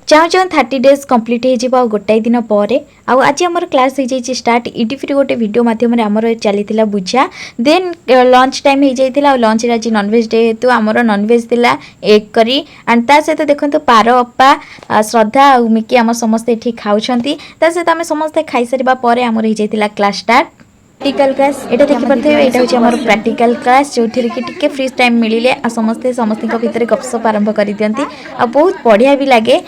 चाहूँ चाहूँ 30 days complete हो गोटाए दिन पर आज आम क्लास हो जाए स्टार्ट यूट्यूब गोटे वीडियो मध्यम आमर चली बुझा देन लंच टाइम हो जाता लंच आज नॉनवेज डे हेतु आमर नॉनवेज थिला एग करी एंड ता सहित देखो पार अप्पा श्रद्धा और मिकी आम समस्ते ये खाऊँ सहित आम समस्ते खाई सारा पर आमर हो जाता क्लास स्टार्ट प्रैक्टिकल क्लास ये देखिपे यहाँ हूँ प्रैक्टिकल क्लास जो थी कि टिके फ्री टाइम मिले समस्ते समस्त भितर गपसप आरंभ कर दिखती आ बहुत बढ़िया भी लगे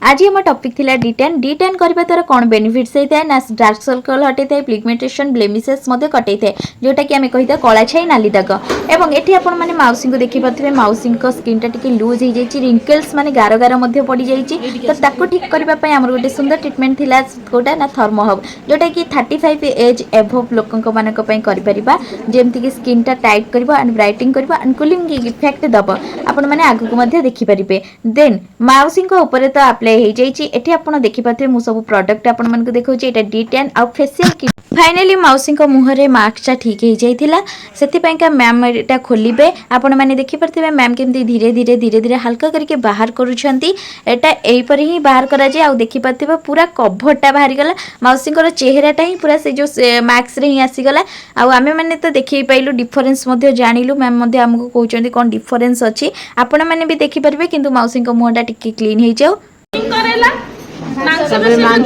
आज आम टॉपिक थिला D10 करबा द्वारा कौन बेनिफिट्स होता है ना डार्क सर्कल हटे थाए पिगमेंटेशन ब्लेमिशेस कटे थाए जोटा कि आम कही था कला छाई नाली दाग एवं एठी आपण माने मौसी को देखि पाथिबे मौसी को स्किन टा टिके लूज हो जाई रिंकल्स माने गार गार मध्ये पड़ी जाई तो ताको ठीक करबा पई हमर गोटे सुंदर ट्रीटमेंट थिला कोटा ना थर्म हब जोटा कि 35 एज एभव लोकंक मानक पई करि परिबा जेमति कि स्किन टा टाइट करबो एंड ब्राइटिंग करबो एंड कूलिंग इफेक्ट दबो आपण माने आगु को मध्ये देखि परिबे देन मौसी को ऊपर तो अप्लाई हो जाई एठी आपण देखि पाथिबे मु सब प्रोडक्ट आपण मानक देखौची एटा D10 आ फेशियल किट फाइनली मौसी को मुहरे मार्क्सटा ठीक हो जाइथिला सेति पई का मैम एटा खोलिबे आपण माने देखि परथिबे मैम केमती धीरे धीरे धीरे धीरे हल्का करके बाहर करूछंती एटा एई पर ही बाहर करा जाय आ देखि परथिबे पूरा कभरटा बाहर गला मौसी को चेहराटा ही पूरा से जो मार्क्स रे ही आसी गला आ आमे माने तो देखि पाइलु डिफरेंस मध्ये जानिलु मैम मध्ये हमको कहउचंती कोन डिफरेंस अछि आपण माने भी देखि परबे किंतु मौसी को मुहटा टिके क्लीन हे जाऊ करेला मांस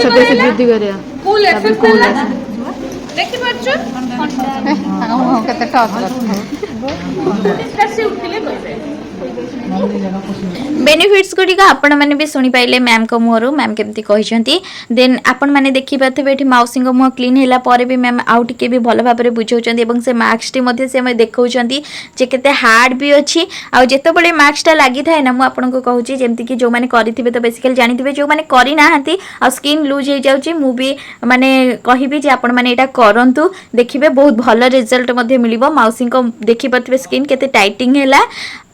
पेशी वृद्धि करिया फुल एक्सरसाइज देखि परछु हां कते टॉप उठिले कहबे बेनिफिट्स गुड़िक आपण मैंने भी शुणी पाइले मैम को मुहर मैम केमती कहते देन आपण मैंने देखी पाथे ये मौसी मुह क्लीन है पर भी मैम आउ टे भी भल भाव में बुझाऊँ से मार्क्स टी से देखा जे केते हार्ड भी अच्छी आउ जिते मार्क्सटा लगी थाए ना मुझे कहूँ जमती कि जो मैंने करेंगे तो बेसिकली जानते जो मैंने करना आ स्किन लूज हो जाऊँगी मुझे माने कहबी आपण मैंने यहाँ करूँ देखिए बहुत भल रिजल्ट मिल मौसी को देखी पाथे स्किन केते टाइटिंग है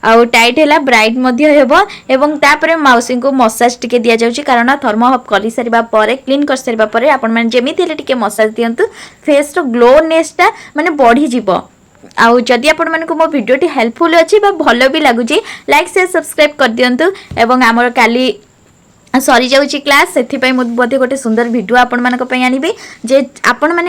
आउ टाइट है ब्राइट एवं तापर मौसी को मसाज टिके दिया जाउची कारण थर्म हब कर सारा पर क्लीन कर सारा पर आपण माने जेमिति हेले टिके मसाज दियंतु फेस रो ग्लोनेसटा माने बढ़ी जिवो आउ जदि आपण मानको मो वीडियोटी हेल्पफुल अछि बा भलो भी लागुची लाइक शेयर सब्सक्राइब कर दियंतु एवं हमर काली सरी जाउची क्लास सेथि पई मो बते गोटे सुंदर वीडियो आपण मानक पई आनिबी जे आपण माने